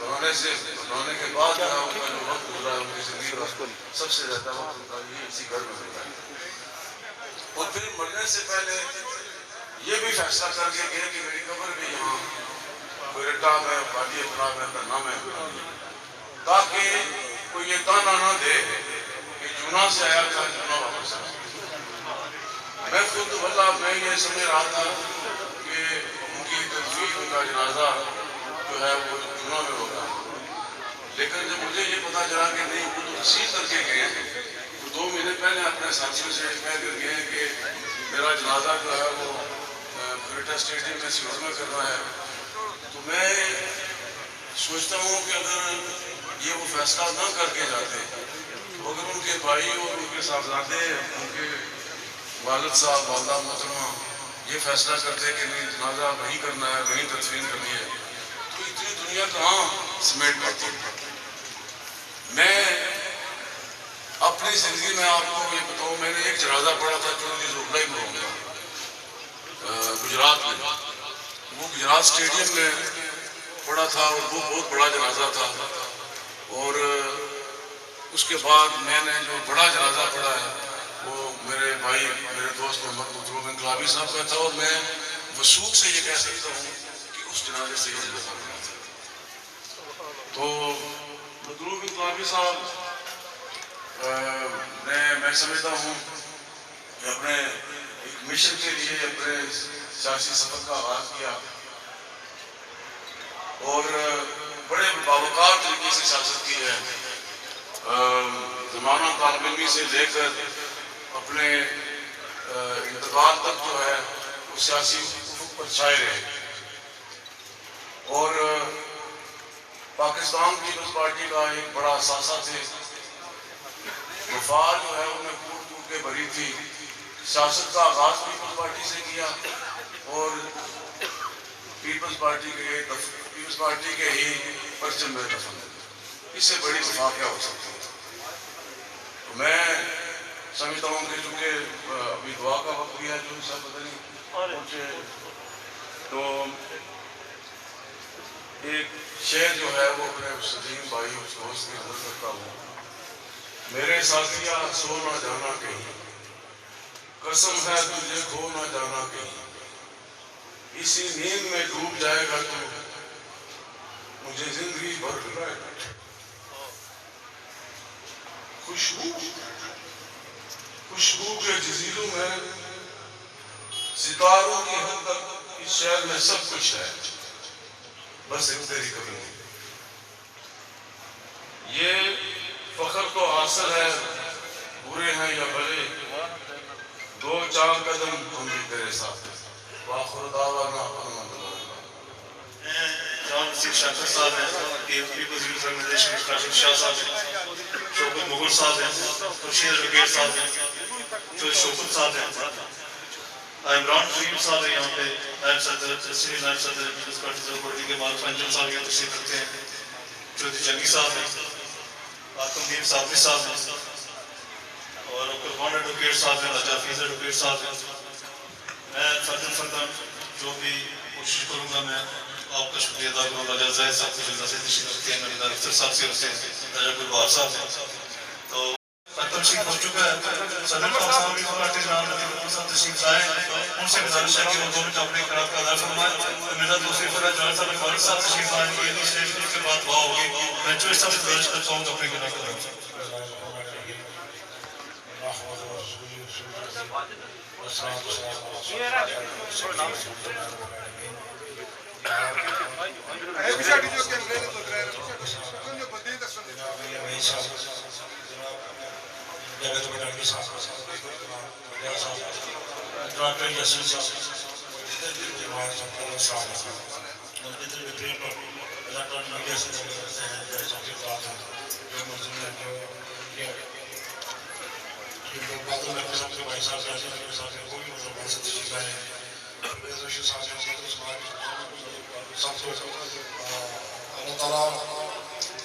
S5: بنانے کے بعد یہاں ان کا جو وقت گزرا ہے ان کی زندگی کا سب سے زیادہ وقت ان کا یہ اسی گھر میں گزرا ہے۔ اور پھر مرنے سے پہلے یہ بھی فیصلہ کر کے گئے کہ میری قبر بھی یہاں کوئٹہ میں وادی ابراہیم میں کرنا میں تاکہ کوئی یہ تانا نہ دے کہ جونا سے آیا تھا جونا واپس آیا۔ میں خود واللہ میں یہ سمجھ رہا تھا کہ ان کی تدفین ان کا جنازہ جو ہے وہ جونا میں ہوگا، لیکن جب مجھے یہ پتا چلا کہ نہیں وہ تو تسلیم کر کے گئے ہیں، تو 2 مہینے پہلے اپنے ساتھیوں سے کہہ کر گئے ہیں کہ میرا جنازہ جو ہے وہ کوئٹہ اسٹیڈیم میں سیور میں کرنا ہے۔ تو میں سوچتا ہوں کہ اگر یہ وہ فیصلہ نہ کر کے جاتے، تو اگر ان کے بھائی اور ان کے صاحبزادے ان کے والد صاحب والدہ محترمہ یہ فیصلہ کرتے کہ نہیں جنازہ وہیں کرنا ہے، وہیں تدفین کرنی ہے، تو اتنی دنیا کہاں سمیٹ پاتی۔ میں اپنی زندگی میں آپ کو یہ بتاؤں، میں نے ایک جنازہ پڑھا تھا چودھری زوبلائی گروہ میں گجرات میں، وہ گجرات اسٹیڈیم میں پڑھا تھا اور وہ بہت بڑا جنازہ تھا۔ اور اس کے بعد میں نے جو بڑا جنازہ پڑھا ہے وہ میرے بھائی میرے دوست محمد مطلوب انقلابی صاحب کا تھا، اور میں وثوق سے یہ کہہ سکتا ہوں کہ اس جنازے سے یہ جنازہ پڑھا تھا۔ تو مطلوب انقلابی صاحب میں سمجھتا ہوں کہ اپنے ایک مشن کے لیے اپنے سیاسی سفر کا آغاز کیا اور بڑے باوقار طریقے سے سیاست کی ہے۔ زمانہ طالب علمی سے لے کر اپنے انتقال تک جو ہے وہ سیاسی افق پر چھائے رہے، اور پاکستان پیپلز پارٹی کا ایک بڑا اثاثہ تھے۔ وفا جو ہے انہیں ٹوٹ ٹوٹ کے بھری تھی۔ سیاست کا آغاز پیپلز پارٹی سے کیا اور پیپلز پارٹی کے ہی پرچم میں دفن ہے۔ اس سے بڑی وفا کیا ہو سکتی ہے؟ تو میں سمجھتا ہوں کہ چونکہ ابھی دعا کا وقت بھی ہے، جو سب پتہ نہیں پہنچے، تو ایک شعر جو ہے وہ اپنے سلیم بھائی اس دوست کی حضرت کرتا ہوں۔ میرے ساتھیا سو نہ جانا کہیں، قسم ہے تجھے کھو نہ جانا کہیں، اسی نیند میں ڈوب جائے گا تو مجھے زندگی بھر رلائے گا۔ خوشبو کے جزیروں میں ستاروں کی حد تک اس شہر میں سب کچھ ہے، بس ایک تیری کمی ہے۔ یہ فخر تو حاصل ہے، برے ہیں یا بھلے، 2-4 قدم ہم بھی تیرے ساتھ ہیں۔ وآخر دعوانا
S1: جان نصیر شاکر صاحب ہیں، پیپلز یوتھ آرگنائزیشن کے کاشف شاہ صاحب ہیں، شوکت مغل صاحب ہیں، خورشید الوکیر صاحب ہیں، جو شوکت صاحب ہیں، عمران کریم صاحب ہیں، یہاں پہ نائب صدر سینئر نائب صدر پیپلز پارٹی زوردی کے مالک انجم صاحب یہاں تشریف رکھتے ہیں، چودھری جنگی صاحب ہیں، آتمدین صابری صاحب ہیں، اور قربان ایڈوکیٹ صاحب ہیں، راجہ حفیظ ایڈوکیٹ صاحب ہیں۔ میں فرداً جو بھی کوشش کروں گا میں آپ کا شکریہ ادا کروں گا۔ راجہ زاہد صاحب کو جلدہ سے تشریف رکھتے ہیں، ملیدہ اختر صاحب سے رکھتے ہیں، راجہ گلبہار صاحب ہیں۔ تو ختم شریف ہو چکا ہے، صدر پاکستان پیپلز پارٹی جناب نذیر احمد صاحب تشریف لائے، ان سے گزارش ہے کہ وہ 2 منٹ اپنے خطاب کا ادا فرمائیں۔ تو میرا دوسری فرض جوان صاحب اقبال صاحب تشریف لائیں گے، یہ اسٹیج پر کے بعد دعا ہوگی۔ میں چوہے صاحب سے گزارش کرتا ہوں کہ اپنے خطاب کا ادا فرمائیں۔
S6: اللہ تعالیٰ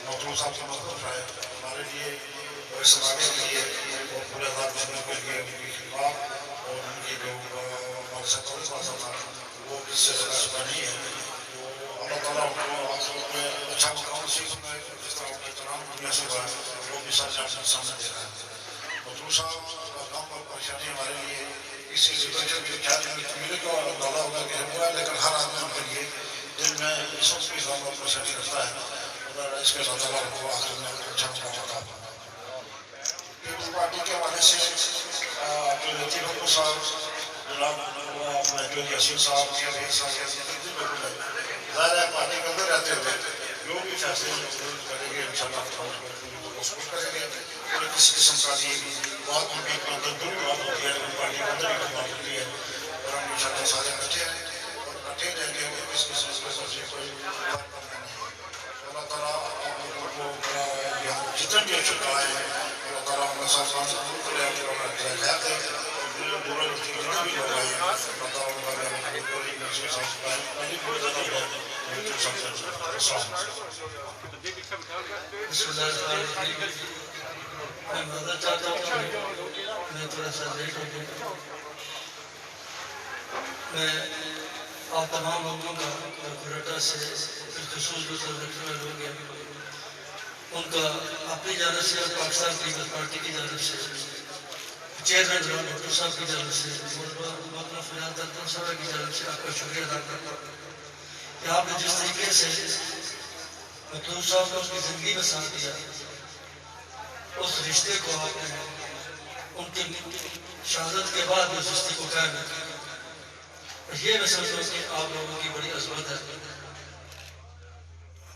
S6: مطلوب صاحب سے مطلوب ہے ہمارے لیے اور اس علاقے کے لیے اور پورے آزاد مشنوں کے لیے ان کی خدمات اور ان کی جو ہمارے ساتھ تھا وہ کس سے زیادہ شدہ نہیں ہے. تو اللہ تعالیٰ ان کو آخرت میں اچھا مقام نصیب فرمائے جس طرح ان کے تمام دنیا سے ہوا ہے وہ بھی ساتھ آپ کے سامنے دے رہا ہے. مطلوب صاحب کا کام اور پریشانی ہمارے لیے اسی لٹریچر کے کیا میرے کو تعالیٰ ہوگا کہ ہوا ہے لیکن ہر آدمی ان کے لیے دل میں اس وقت بھی غم اور پریشانی رکھتا ہے. اس کے اللہ تعالیٰ کو آخر میں اچھا مقام عطا فرمائے. پیپلز پارٹی کے حوالے سے جو لطیف ابو صاحب جناب جو یاسین صاحب یا بھائی صاحب ظاہر ہے پارٹی کے اندر رہتے ہوئے جو بھی فیصلے کریں گے ان شاء اللہ کوشش کریں گے اور کسی قسم کا بھی بہت ان کے اندر دور بات ہوتی ہے پارٹی کے اندر ہی بات ہوتی ہے اور ہم ان شاء اللہ سارے اکٹھے ہیں اور اکٹھے رہیں گے اور کسی قسم سے کوئی بات کرنا نہیں ہے. اللہ تعالیٰ کو جتنے بھی اچھے آئے ہیں اللہ تعالیٰ ہمیں ساتھ ساتھ ضرور کرے اور خیال ہے دورہ جتنے بھی لوگ آئے ہیں اللہ تعالیٰ ان کا پوری نشے ساتھ پہلی پوری زیادہ ہے
S7: بسم اللہ الرحمن الرحیم. میں معذرت چاہتا ہوں میں تھوڑا سا لیٹ ہو گیا. میں آپ تمام لوگوں کا کوئٹہ سے بالخصوص دوسرے رکھنے والے لوگ ہیں ان کا اپنی جانب سے اور پاکستان پیپلز پارٹی کی جانب سے چیئرمین جناب ڈاکٹر صاحب کی جانب سے محترم فیاض دردن صاحب کی جانب سے آپ کا شکریہ ادا کرتا ہوں کہ آپ نے جس طریقے سے مطلوب صاحب نے اس کی زندگی میں ساتھ دیا اس رشتے کو آپ نے ان کی شہادت کے بعد اس رشتے کو قائم رکھا. یہ میں سمجھتا ہوں کہ آپ لوگوں کی بڑی عظمت ہے.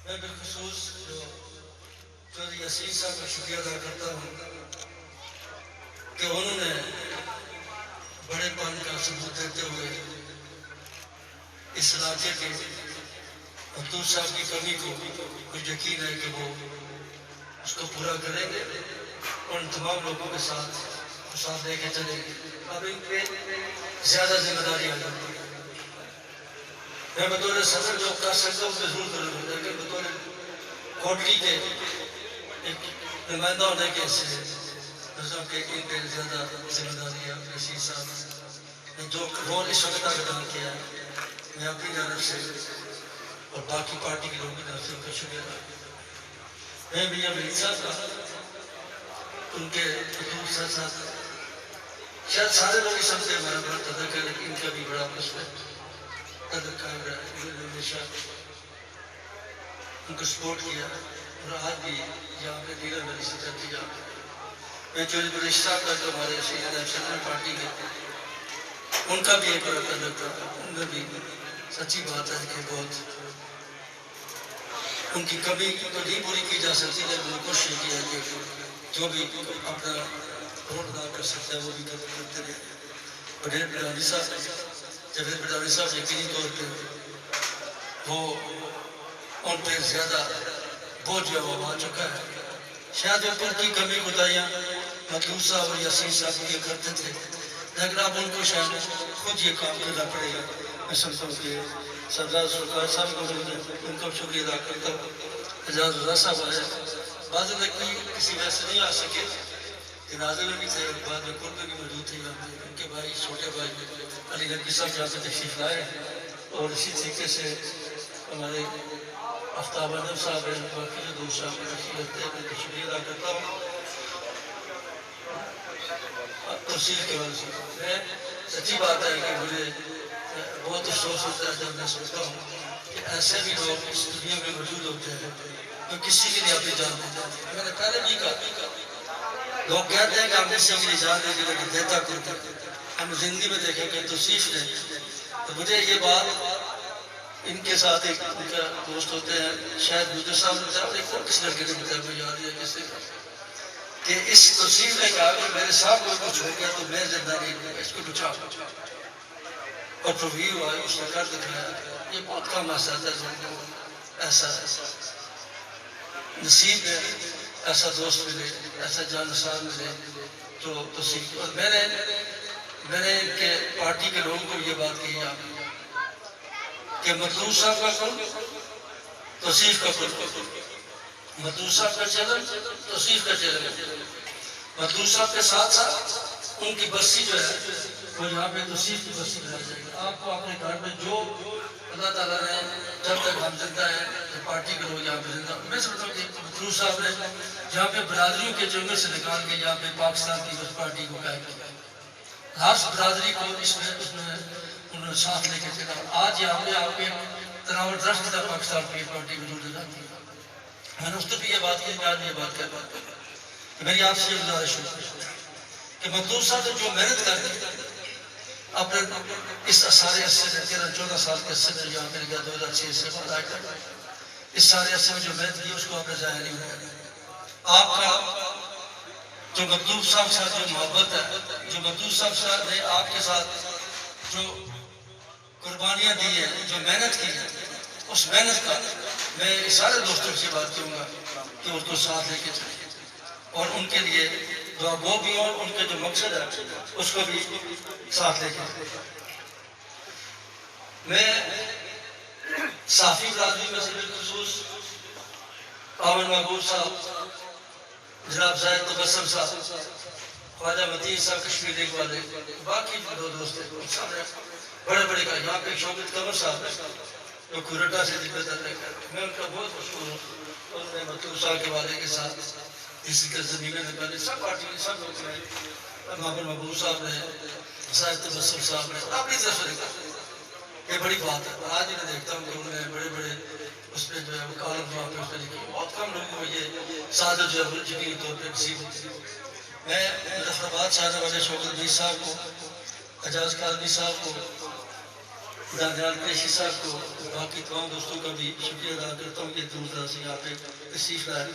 S7: میں بالخصوص جو چودھری یاسین صاحب کا شکریہ ادا کرتا ہوں کہ انہوں نے بڑے پن کا ثبوت دیتے ہوئے اس علاقے کے مطلوب صاحب کی کمی کو مجھے یقین ہے کہ وہ اس کو پورا کریں گے اور ان تمام لوگوں کے ساتھ لے کے چلیں گے. اب ان پہ زیادہ ذمہ داری آ جاتی ہے. میں بطور صدر جو کر سکتا ہوں ضرور کروں گا لیکن بطور کوٹلی کے ایک نمائندہ ہونے کے حصے کہ ان پہ زیادہ ذمہ داری ہے. یاسین صاحب نے جو رول اس وقت تک ادا کیا ہے میں اپنی جانب سے اور باقی پارٹی کے لوگوں کی طرف سے ان کا شکریہ ادا کرتا ہوں. میں بھی ابھی صاحب کا ان کے ساتھ ساتھ شاید سارے لوگ ہی سمجھتے ہیں ہمارا بڑا قدر کا لیکن ان کا بھی بڑا مسئلہ قدر قائم رہا ہے. انہوں نے ہمیشہ ان کو سپورٹ کیا اور آج بھی یہاں پہ دیگر میری سطح کی جا میں چودھری قریش صاحب کا جو ہمارے سینٹرل پارٹی کے ان کا بھی ایک بڑا قدر تھا. ان میں بھی سچی بات ہے کہ بہت ان کی کمی تو نہیں پوری کی جا سکتی لیکن کوشش کی ہے کہ جو بھی اپنا رول ادا کر سکتا ہے وہ بھی کرتے رہے. پٹیل بڈانی صاحب جاوید بڈانی صاحب یقینی طور پہ وہ ان پہ زیادہ بوجھ جو وہ آ چکا ہے. شاید اوپر کی کمی کوتاہیاں مطلوب صاحب اور یاسین صاحب یہ کرتے تھے لیکن اب ان کو شاید خود یہ کام کرنا پڑے گا. میں سمجھتا ہوں کہ سردار سرکار صاحب کو ان کا شکریہ ادا کرتا ہوں. اعجاز رضا صاحب آئے بعض لڑکی کسی وجہ سے نہیں آ سکے جنازے میں بھی تھے اور بعد میں قربے بھی موجود تھے. ان کے بھائی چھوٹے بھائی علی نقوی صاحب یہاں سے تشریف لائے اور اسی طریقے سے ہمارے آفتاب ادب صاحب ہیں باقی جو دوست صاحب تشریف رکھتے ہیں ان کا شکریہ ادا کرتا ہوں. تفصیل کے بعد میں سچی بات ہے کہ مجھے بہت افسوس ہوتا ہے جب میں سوچتا ہوں کہ ایسے بھی لوگ اس دنیا میں موجود ہوتے ہیں جو کسی کے لیے اپنی جان دیتے ہیں. میں نے پہلے بھی کہا لوگ کہتے ہیں کہ ہم کسی کے لیے جان دیں گے لیکن دیتا کرتے ہم زندگی میں دیکھیں کہ توصیف نے تو مجھے یہ بات ان کے ساتھ ایک ان کا دوست ہوتے ہیں شاید مجھے صاحب نے بتایا ایک اور کس لڑکے نے بتایا مجھے یاد ہے کس نے کہ اس توصیف نے کہا کہ میرے ساتھ کوئی کچھ ہو گیا تو میں زندہ نہیں ہوں اس کو بچا اور پرویو ہوا اس نے کر دکھایا. یہ بہت کم ایسا ہے ایسا نصیب ہے ایسا دوست ملے ایسا جانسار ملے تو توصیف. اور میں نے ان کے پارٹی کے لوگوں کو یہ بات کہی کہ مطلوب صاحب کا کل توصیف کا پل، مطلوب صاحب کا چیلنج توصیف کا چیلنج، مطلوب صاحب کے ساتھ ساتھ ان کی برسی جو ہے وہ یہاں پہ توصیف کی برسی بنائی جائے گی. آپ کو اپنے گھر میں جو اللہ تعالیٰ نے جب تک ہم زندہ ہیں پارٹی کے لوگ یہاں پہ زندہ، میں سمجھتا ہوں کہ مطلوب صاحب نے یہاں پہ برادریوں کے جنگل سے نکال کے یہاں پہ پاکستان کی اس پارٹی کو قائم کیا. ہر برادری کو اس میں انہوں نے ساتھ لے کے چلا. آج یہاں پہ آپ کے تناور درخت تھا پاکستان کی پارٹی میں جڑ جاتی ہے. میں نے اس طرف یہ بات کی، میں آج یہ بات کر رہا ہوں. میری آپ سے گزارش ہے کہ مطلوب صاحب نے جو محنت کر دی اپنے اس سارے عرصے میں 13-14 سال کے عرصے میں یہاں پہ گیا 2006 سے بعد آ کر اس سارے عرصے میں جو محنت کی اس کو آپ نے ضائع نہیں ہونا. آپ کا جو مطلوب صاحب کے ساتھ جو محبت ہے، جو مطلوب صاحب نے آپ کے ساتھ جو قربانیاں دی ہیں، جو محنت کی ہے، اس محنت کا میں سارے دوستوں سے بات کروں گا کہ اس کو ساتھ لے کے چلیں اور ان کے لیے دعا گو بھی ہو، ان کے جو مقصد ہے اس کو بھی ساتھ لے کے. میں صافی برادری میں سے بالخصوص پاون محبوب صاحب، جناب زاہد تبسم صاحب، خواجہ متین صاحب کشمیر لیگ والے، باقی دو دوست ہیں سب بڑے بڑے کا. یہاں پہ شوکت قمر صاحب ہے جو کورٹا سے دقت ہے، میں ان کا بہت مشہور ہوں. انہوں نے مطلوب صاحب کے والے کے ساتھ اسی کے زمینیں نکالے، سب پارٹی کے سب لوگ ہیں. پاون محبوب صاحب نے، زاہد تبسم صاحب نے اپنی طرف سے نکالا. یہ بڑی بات ہے. آج میں دیکھتا ہوں کہ انہوں نے بڑے بڑے اس پہ جو ہے وہ کالم وہاں پہ اس پہ لکھی. بہت کم لوگوں کو یہ سعادت جو ہے وہ یقینی طور پہ نصیب ہوتی ہے. میں مظفرآباد سے آنے والے شوکت بھائی صاحب کو، اعجاز کاظمی صاحب کو، دانیال قریشی صاحب کو، باقی تمام دوستوں کا بھی شکریہ ادا کرتا ہوں کہ دور دراز سے یہاں پہ تشریف لائے.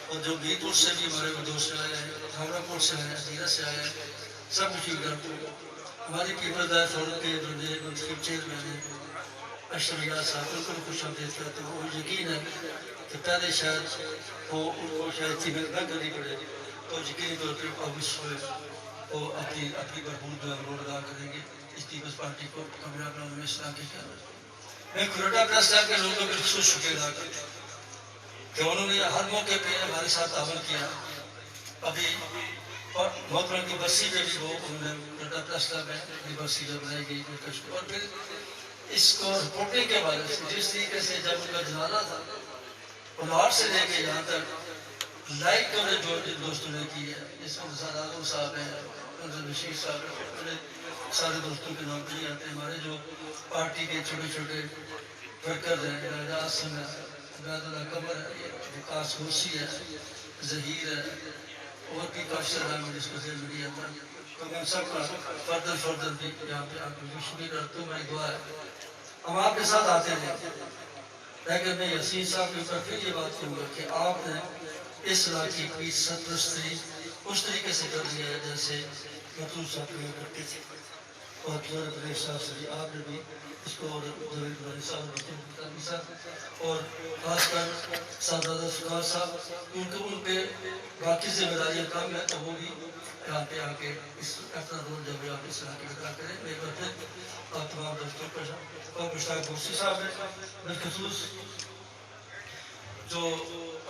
S7: اور جو بی پور سے بھی ہمارے دوست آئے ہیں، ہمرا پور سے آئے ہیں، زیرہ سے آئے ہیں، سب کو شکریہ کرتا ہوں. ہماری پیپل دائر فورم کے جو نئے منتخب چیئرمین ہیں اشرف ریاض صاحب، ان کو بھی خوش آمدید کرتا ہوں. اور یقین ہے کہ پہلے شاید وہ ان کو شاید اتنی محنت نہ کرنی پڑے تو یقینی طور پہ کابش ہوئے وہ اپنی بھرپور جو ہے رول ادا کریں گے اس پیپلز پارٹی کو کامیاب بنانے میں. اسلام کے خیال میں کھروٹا پریس کلب کے لوگوں کا خصوص شکریہ ادا کرتا ہوں کہ انہوں نے ہر موقع پہ ہمارے ساتھ تعاون کیا. ابھی محترم کی برسی پہ بھی وہ انہوں نے کھروٹا پریس کلب میں برسی جو بنائی گئی. اور پھر اس کو رپورٹنگ کے بارے سے جس طریقے سے جب ان کا جنازہ تھا انہار سے لے کے یہاں تک لائک کوریج جو جن دوستوں نے کی ہے، جس میں نثار اعظم صاحب ہیں، منظر بشیر صاحب ہیں، میرے سارے دوستوں کے نام پہ نہیں آتے. ہمارے جو پارٹی کے چھوٹے چھوٹے ورکر ہیں، اعجاز سنگھ ہے، عبید اللہ قمر ہے، وکاس گورسی ہے، ظہیر ہے، اور بھی کافی سارا میں جس کو ذہن میں نہیں آتا. تو میں سب کا فردن بھی یہاں پہ آپ کو شکریہ کرتا ہوں. میری دعا ہے ہم آپ کے ساتھ آتے ہیں، لیکن میں یسین صاحب کے اوپر پھر یہ بات کروں گا کہ آپ نے اس علاقے کی سرپرستی اس طریقے سے کر دیا ہے جیسے مطلوب صاحب کیا کرتے تھے. اور زور بریش صاحب سے بھی آپ نے بھی اس کو، اور زور بریش صاحب اور خاص کر سعادت فقار صاحب، ان پہ باقی ذمہ داریاں کم ہیں تو وہ بھی یہاں پہ آ کے اس اپنا رول جب آپ اس علاقے میں ادا کریں. میں ایک بار پھر آپ تمام دوستوں پر اور مشتاق گورسی صاحب ہیں بالخصوص جو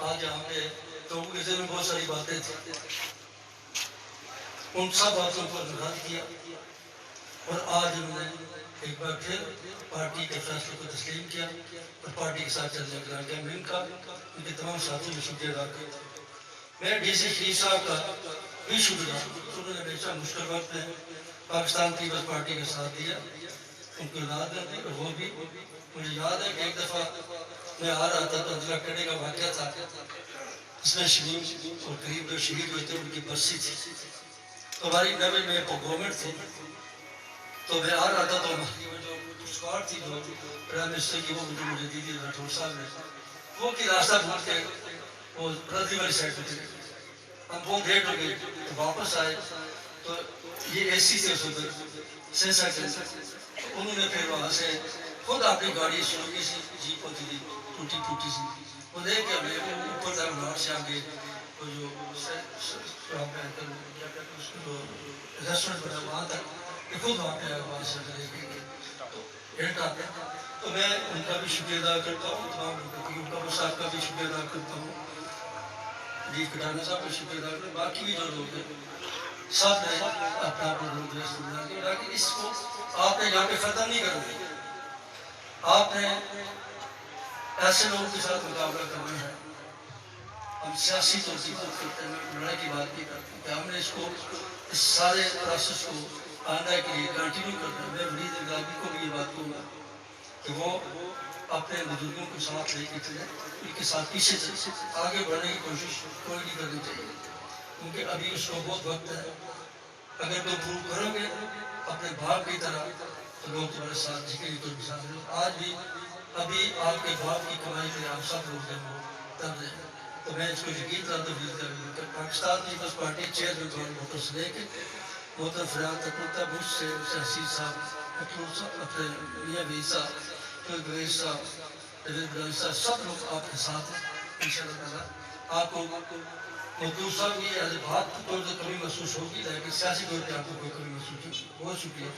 S7: آج یہاں پہ، تو اس دن میں بہت ساری باتیں تھیں، ان سب باتوں پر نظر کیا اور آج انہوں نے ایک بار پھر پارٹی کے فیصلے کو تسلیم کیا اور پارٹی کے ساتھ چلنے کا اعلان کیا. میں ان کا، ان کے تمام ساتھیوں میں شکریہ ادا کرتا ہوں. میں ڈی سی شریف صاحب کا بھی شکریہ، انہوں نے ہمیشہ مشکل وقت میں پاکستان پیپلز پارٹی کا ساتھ دیا. ان کو یاد ہے اور وہ بھی مجھے یاد ہے کہ ایک دفعہ میں آ رہا تھا تو ضلع کڑے کا واقعہ تھا، اس میں شریف اور قریب جو شہید ہوئے تھے ان کی برسی تھی. تو ہماری نوے میں گورنمنٹ تھی تو میں آ رہا تھا تو ہماری وہ جو پشکار تھی جو پرائم منسٹر کی وہ مجھے دی تھی راٹھور صاحب نے، وہ کی راستہ بھول کے وہ برادری والی سائڈ پہ چلے گئے. ہم بہت لیٹ ہو گئے تو واپس آئے تو یہ اے سی تھے اس وقت سینسا کے، انہوں نے پھر وہاں سے خود اپنی گاڑی شروع کی سی، جیپ ہوتی تھی ٹوٹی پھوٹی سی، وہ لے کے ہمیں اوپر تک لاہور سے آگے وہ جو ریسٹورنٹ بنا وہاں تک خود وہاں پہ وہاں سے لے کے گئے. تو ہٹ آتے ہیں، تو میں ان کا بھی شکریہ ادا کرتا ہوں، تمام ان کا صاحب کا بھی شکریہ ادا کرتا ہوں، جی کٹانا صاحب کا شکریہ ادا کرتا ہوں، باقی بھی جو لوگ ہیں سب نے اپنا اپنا روز استعمال کیا، لیکن اس کو آپ نے یہاں پہ ختم نہیں کرنا، آپ نے ایسے لوگوں کے ساتھ مقابلہ کرنا ہے۔ ہم سیاسی طور کی بات کرتے ہیں، لڑائی کی بات نہیں کرتے کہ ہم نے اس سارے پروسیس کو آئندہ کے لیے کنٹینیو کرنا ہے۔ میں ولید اقدامی کو بھی یہ بات کہوں گا کہ وہ اپنے بزرگوں کو ساتھ لے کے چلے، ان کے ساتھ پیچھے سے آگے بڑھنے کی کوشش کوئی نہیں کرنی چاہیے، کیونکہ ابھی اس کو بہت وقت ہے۔ اگر تم پروو کرو گے اپنے باپ کی طرح تو لوگ تمہارے ساتھ جھکیں تو آج بھی ابھی آپ کے باپ کی کمائی میں آپ سب لوگ جو وہ تب ہیں، تو میں اس کو یقین کرتا ہوں کہ پاکستان پیپلز پارٹی چیئرمین جان بھٹو سے لے کے محترم فریاد تک تک مجھ سے حسین صاحب مطلوب صاحب اپنے میاں وحید صاحب گویش صاحب بلال صاحب سب لوگ آپ کے ساتھ ہیں انشاءاللہ تعالیٰ۔ آپ کو مطلوب صاحب کی بات طور سے کمی محسوس ہوگی، لیکن سیاسی طور پہ آپ کو کوئی کمی محسوس ہوگی۔ بہت شکریہ۔